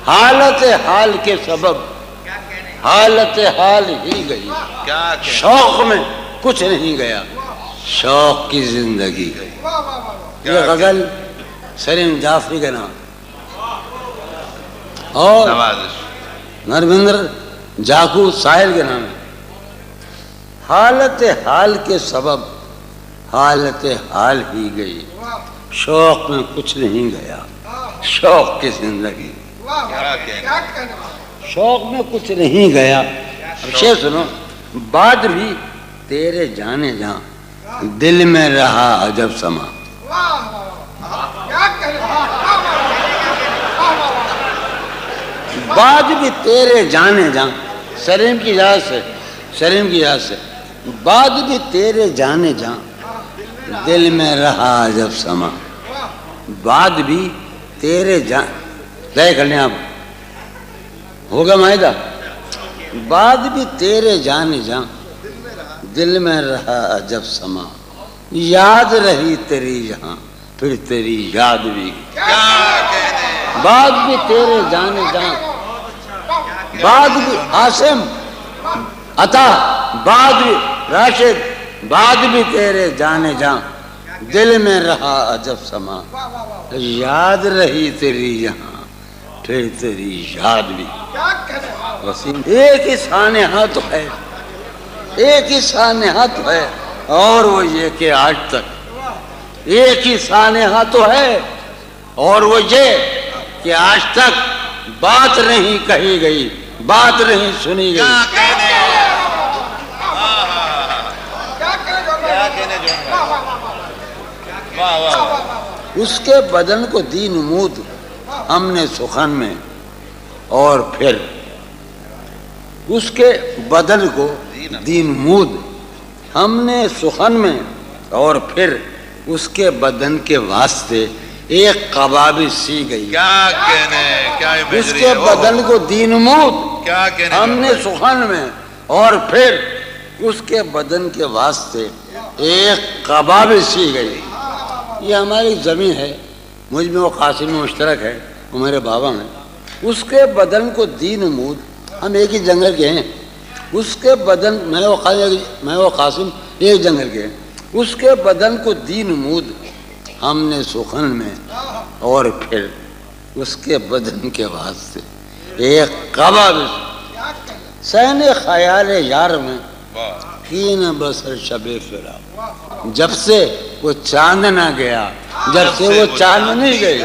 حالت حال کے سبب حالت حال ہی گئی، شوق میں کچھ نہیں گیا، شوق کی زندگی گئی۔ یہ غزل سلیم جعفری کا نام اور نروندر جاکو ساحل کے نام ہے۔ حالت حال کے سبب حالت حال ہی گئی، شوق میں کچھ نہیں گیا، شوق کی زندگی، شوق میں کچھ نہیں گیا۔ شعر سنو، بعد بھی تیرے جانے جہاں دل میں رہا عجب سما۔ بعد بھی تیرے جانے جہاں، سلیم کی اجازت سے، سلیم کی اجازت سے، بعد بھی تیرے جانے جہاں دل میں رہا عجب سما۔ بعد بھی تیرے جان طے کر لیں آپ، ہوگا معاہدہ۔ بعد بھی تیرے جانے جہاں دل میں رہا عجب سما، یاد رہی تیری یہاں پھر تیری یاد بھی۔ بعد بھی تیرے جانے جہاں، بعد بھی عاصم عطا، بعد بھی راشد، بعد بھی تیرے جانے جہاں دل میں رہا عجب سما، یاد رہی تیری یہاں پھر تیری یاد بھی۔ وسیم ایک ہی سانحہ تو ہے، ایک ہی سانحہ تو ہے، اور وہ یہ کہ آج تک ایک ہی سانحہ تو ہے، اور وہ یہ کہ آج تک بات نہیں کہی گئی، بات نہیں سنی گئی۔ اس کے بدن کو دی نمود ہم نے سخن میں، اور پھر اس کے بدن کو دی نمود ہم نے سخن میں، اور پھر اس کے بدن کے واسطے ایک قبابی سی گئی۔ کیا کہنے، اس کے بدن کو دی نمود ہم نے سخن میں، اور پھر اس کے بدن کے واسطے ایک قبابی سی گئی۔ یہ ہماری زمین ہے، مجھ میں وہ قاسم مشترک ہے، وہ میرے بابا میں۔ اس کے بدن کو دی نمود، ہم ایک ہی جنگل کے ہیں، اس کے بدن میں وہ قاسم ایک جنگل کے ہیں، اس کے بدن کو دی نمود ہم نے سخن میں، اور پھر اس کے بدن کے واسطے ایک قبابی سین خیال یار میں کین بسر شب فراق۔ جب سے وہ چاند نہ گیا، جب سے وہ چاند نہیں گئی،